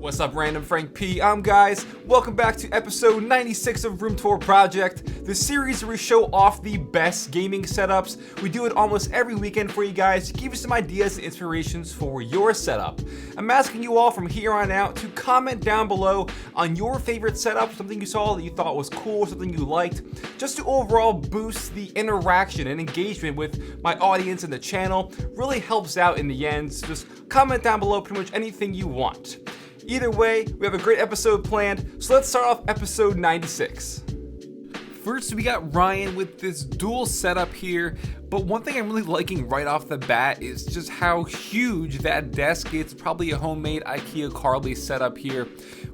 What's up, Random Frank P? Guys. Welcome back to episode 96 of Room Tour Project, the series where we show off the best gaming setups. We do it almost every weekend for you guys to give you some ideas and inspirations for your setup. I'm asking you all from here on out to comment down below on your favorite setup, something you saw that you thought was cool, something you liked, just to overall boost the interaction and engagement with my audience and the channel. Really helps out in the end, so just comment down below pretty much anything you want. Either way, we have a great episode planned, so let's start off episode 96. First, we got Ryan with this dual setup here, but one thing I'm really liking right off the bat is just how huge that desk is. It's probably a homemade IKEA Carly setup here,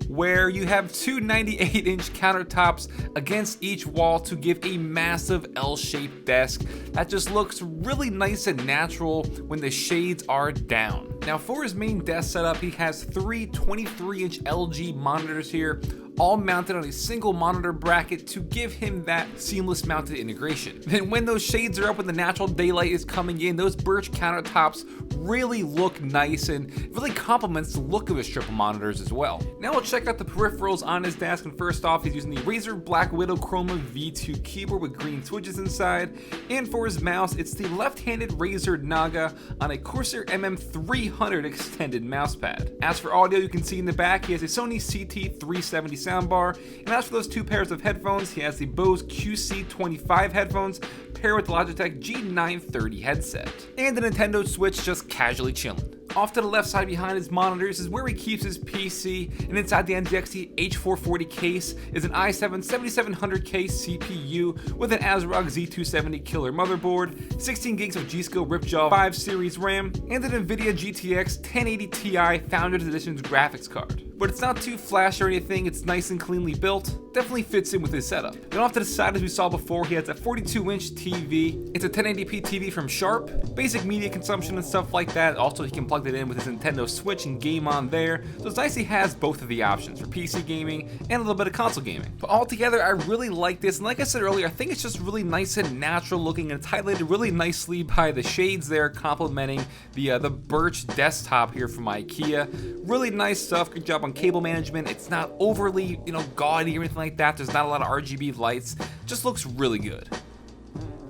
where you have two 98-inch countertops against each wall to give a massive L-shaped desk that just looks really nice and natural when the shades are down. Now, for his main desk setup, he has three 23-inch LG monitors here, all mounted on a single monitor bracket to give him that seamless mounted integration. Then when those shades are up, when the natural daylight is coming in, those birch countertops really look nice and really complements the look of his triple monitors as well. Now we'll check out the peripherals on his desk, and first off, he's using the Razer Black Widow Chroma V2 keyboard with green switches inside, and for his mouse, it's the left-handed Razer Naga on a Corsair MM300 extended mousepad. As for audio, you can see in the back, he has a Sony CT370 soundbar, and as for those two pairs of headphones, he has the Bose QC25 headphones paired with the Logitech G930 headset, and the Nintendo Switch just casually chilling. Off to the left side behind his monitors is where he keeps his PC, and inside the NZXT H440 case is an i7 7700K CPU with an ASRock Z270 killer motherboard, 16 gigs of G-Skill Ripjaw 5 series RAM, and an NVIDIA GTX 1080 Ti Founders Edition's graphics card. But it's not too flashy or anything, it's nice and cleanly built, definitely fits in with his setup. Then off to the side, as we saw before, he has a 42-inch TV. It's a 1080p TV from Sharp, basic media consumption and stuff like that. Also, he can plug it in with his Nintendo Switch and game on there, so it's nice he has both of the options for PC gaming and a little bit of console gaming. But altogether, I really like this, and like I said earlier, I think it's just really nice and natural looking, and it's highlighted really nicely by the shades there, complementing the birch desktop here from IKEA. Really nice stuff, good job on cable management. It's not overly, gaudy or anything like that. There's not a lot of RGB lights, just looks really good.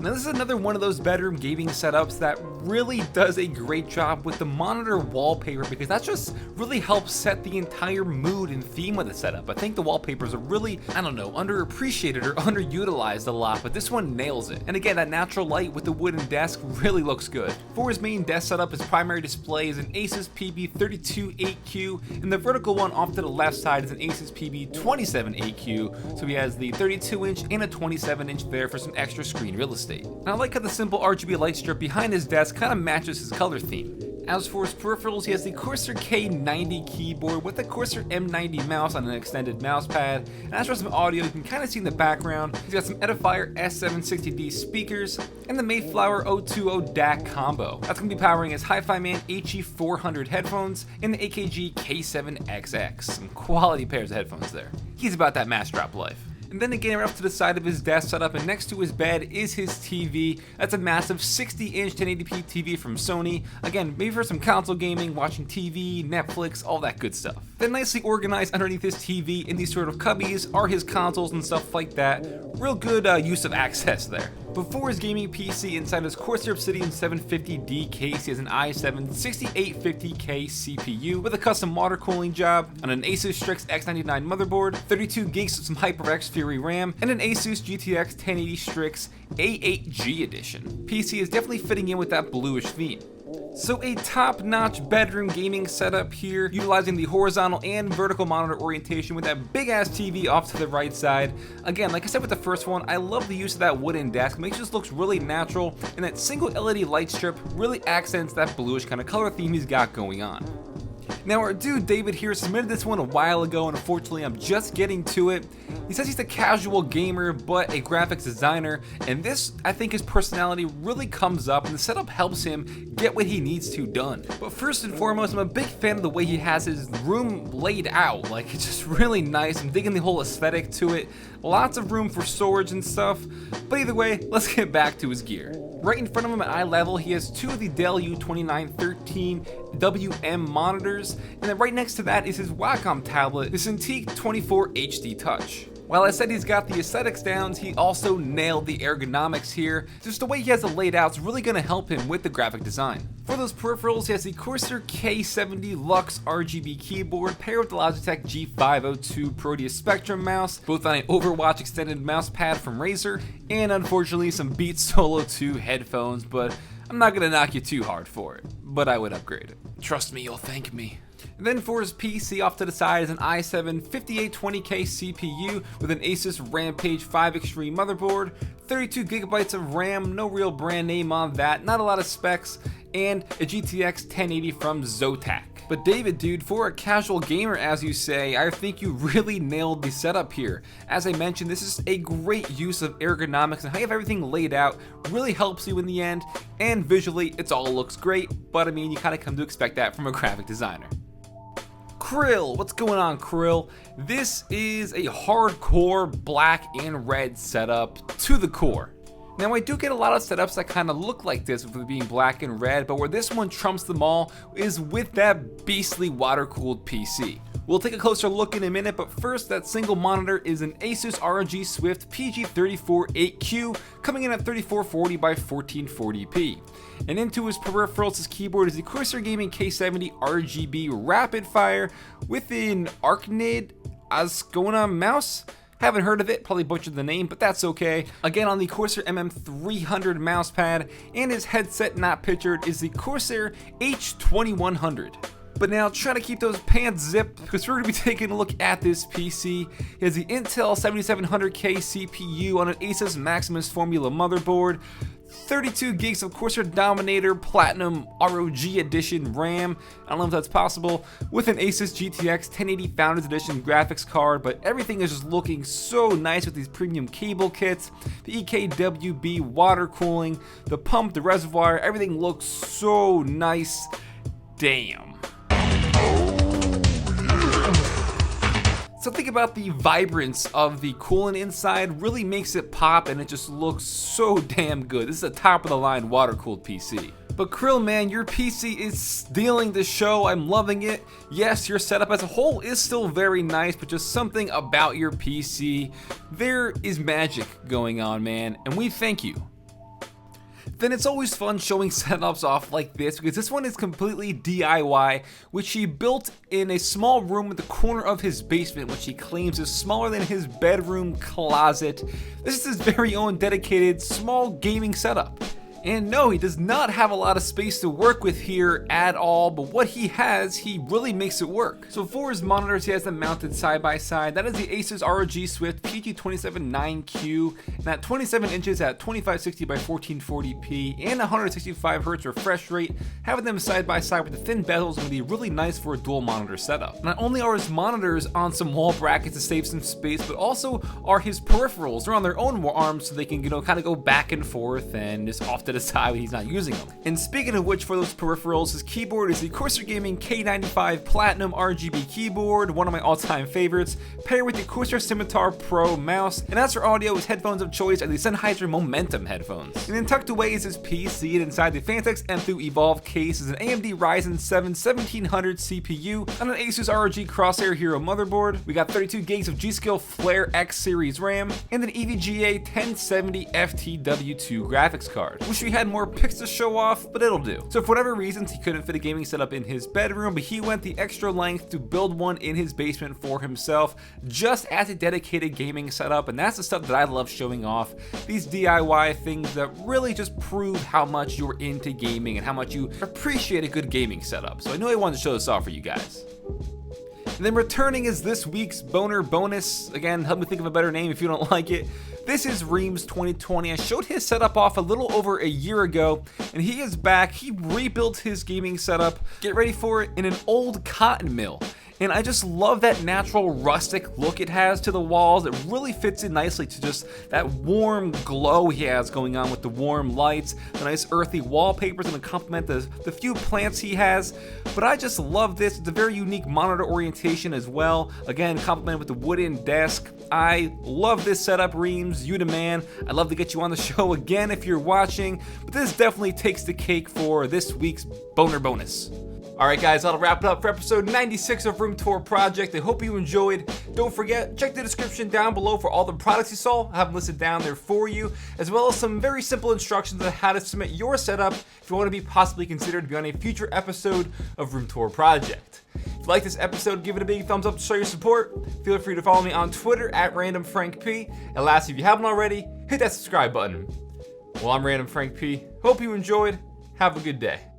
Now this is another one of those bedroom gaming setups that really does a great job with the monitor wallpaper, because that just really helps set the entire mood and theme of the setup. I think the wallpapers are really, underappreciated or underutilized a lot, but this one nails it. And again, that natural light with the wooden desk really looks good. For his main desk setup, his primary display is an Asus PB32-8Q, and the vertical one off to the left side is an Asus PB27-8Q, so he has the 32-inch and a 27-inch there for some extra screen real estate. And I like how the simple RGB light strip behind his desk kind of matches his color theme. As for his peripherals, he has the Corsair K90 keyboard with the Corsair M90 mouse on an extended mouse pad. And as for some audio, you can kind of see in the background, he's got some Edifier S760D speakers and the Mayflower 020 DAC combo. That's going to be powering his Hi-Fi Man HE400 headphones and the AKG K7XX. Some quality pairs of headphones there. He's about that mass drop life. And then again, right off to the side of his desk setup and next to his bed is his TV. That's a massive 60-inch 1080p TV from Sony. Again, maybe for some console gaming, watching TV, Netflix, all that good stuff. Then nicely organized underneath his TV in these sort of cubbies are his consoles and stuff like that. Real good use of access there. Before his gaming PC, inside his Corsair Obsidian 750D case, he has an i7 6850K CPU with a custom water cooling job on an Asus Strix X99 motherboard, 32 gigs of some HyperX Fury RAM, and an Asus GTX 1080 Strix A8G edition. PC is definitely fitting in with that bluish theme. So a top-notch bedroom gaming setup here, utilizing the horizontal and vertical monitor orientation with that big-ass TV off to the right side. Again, like I said with the first one, I love the use of that wooden desk. It makes it just looks really natural, and that single LED light strip really accents that bluish kind of color theme he's got going on. Now our dude David here submitted this one a while ago, and unfortunately I'm just getting to it. He says he's a casual gamer but a graphics designer, and this, I think his personality really comes up and the setup helps him get what he needs to done. But first and foremost, I'm a big fan of the way he has his room laid out. Like, it's just really nice. I'm digging the whole aesthetic to it. Lots of room for storage and stuff. But either way, let's get back to his gear. Right in front of him at eye level, he has two of the Dell U2913 WM monitors, and then right next to that is his Wacom tablet, the Cintiq 24 HD Touch. While I said he's got the aesthetics down, he also nailed the ergonomics here. Just the way he has it laid out is really going to help him with the graphic design. For those peripherals, he has the Corsair K70 Lux RGB keyboard paired with the Logitech G502 Proteus Spectrum mouse, both on an Overwatch extended mouse pad from Razer, and unfortunately some Beats Solo 2 headphones, but I'm not going to knock you too hard for it, but I would upgrade it. Trust me, you'll thank me. And then for his PC, off to the side is an i7 5820K CPU with an Asus Rampage 5 Extreme motherboard, 32GB of RAM, no real brand name on that, not a lot of specs, and a GTX 1080 from Zotac. But David, dude, for a casual gamer, as you say, I think you really nailed the setup here. As I mentioned, this is a great use of ergonomics, and how you have everything laid out really helps you in the end, and visually, it all looks great, but I mean, you kind of come to expect that from a graphic designer. Krille, what's going on, Krille? This is a hardcore black and red setup to the core. Now, I do get a lot of setups that kind of look like this with it being black and red, but where this one trumps them all is with that beastly water-cooled PC. We'll take a closer look in a minute, but first, that single monitor is an Asus ROG Swift PG34 8Q, coming in at 3440 by 1440p. And into his peripherals, his keyboard is the Corsair Gaming K70 RGB Rapid Fire with an Arcnid Ascona mouse. Haven't heard of it, probably butchered the name, but that's okay. Again, on the Corsair MM300 mousepad, and his headset not pictured is the Corsair H2100. But now try to keep those pants zipped, because we're going to be taking a look at this PC. He has the Intel 7700K CPU on an Asus Maximus Formula motherboard, 32 gigs of Corsair Dominator Platinum ROG Edition RAM, I don't know if that's possible, with an Asus GTX 1080 Founders Edition graphics card, but everything is just looking so nice with these premium cable kits, the EKWB water cooling, the pump, the reservoir, everything looks so nice. Damn. So think about the vibrance of the coolant inside, really makes it pop, and it just looks so damn good. This is a top of the line water-cooled PC. But Krille, man, your PC is stealing the show. I'm loving it. Yes, your setup as a whole is still very nice, but just something about your PC, there is magic going on, man, and we thank you. Then it's always fun showing setups off like this, because this one is completely DIY, which he built in a small room at the corner of his basement, which he claims is smaller than his bedroom closet. This is his very own dedicated small gaming setup. And no, he does not have a lot of space to work with here at all, but what he has, he really makes it work. So for his monitors, he has them mounted side by side. That is the Asus ROG Swift PG27 9Q, and at 27 inches at 2560 by 1440p and 165 Hz refresh rate. Having them side by side with the thin bezels is going to be really nice for a dual monitor setup. Not only are his monitors on some wall brackets to save some space, but also are his peripherals. They're on their own arms, so they can, kind of go back and forth and just off to the side when he's not using them. And speaking of which, for those peripherals, his keyboard is the Corsair Gaming K95 Platinum RGB keyboard, one of my all-time favorites, paired with the Corsair Scimitar Pro mouse. And as for audio, his headphones of choice are the Sennheiser Momentum headphones. And then tucked away is his PC, and inside the Phanteks Enthoo Evolve case is an AMD Ryzen 7 1700 CPU on an Asus ROG Crosshair Hero motherboard. We got 32 gigs of G.Skill Flare X series RAM, and an EVGA 1070 FTW2 graphics card. Wish we had more pics to show off, but it'll do. So for whatever reasons, he couldn't fit a gaming setup in his bedroom, but he went the extra length to build one in his basement for himself, just as a dedicated gaming setup, and that's the stuff that I love showing off. These DIY things that really just prove how much you're into gaming and how much you appreciate a good gaming setup. So I knew I wanted to show this off for you guys. And then returning is this week's boner bonus. Again, help me think of a better name if you don't like it. This is Reams 2020. I showed his setup off a little over a year ago, and he is back. He rebuilt his gaming setup, get ready for it, in an old cotton mill. And I just love that natural rustic look it has to the walls. It really fits in nicely to just that warm glow he has going on with the warm lights, the nice earthy wallpapers, and to complement the few plants he has. But I just love this. It's a very unique monitor orientation as well. Again, complemented with the wooden desk. I love this setup, Reams. You the man. I'd love to get you on the show again if you're watching, but this definitely takes the cake for this week's boner bonus. Alright guys, that'll wrap it up for episode 96 of Room Tour Project. I hope you enjoyed. Don't forget, check the description down below for all the products you saw. I have them listed down there for you, as well as some very simple instructions on how to submit your setup if you want to be possibly considered to be on a future episode of Room Tour Project. If you like this episode, give it a big thumbs up to show your support. Feel free to follow me on Twitter at randomfrankp. And lastly, if you haven't already, hit that subscribe button. Well, I'm Random Frank P. Hope you enjoyed. Have a good day.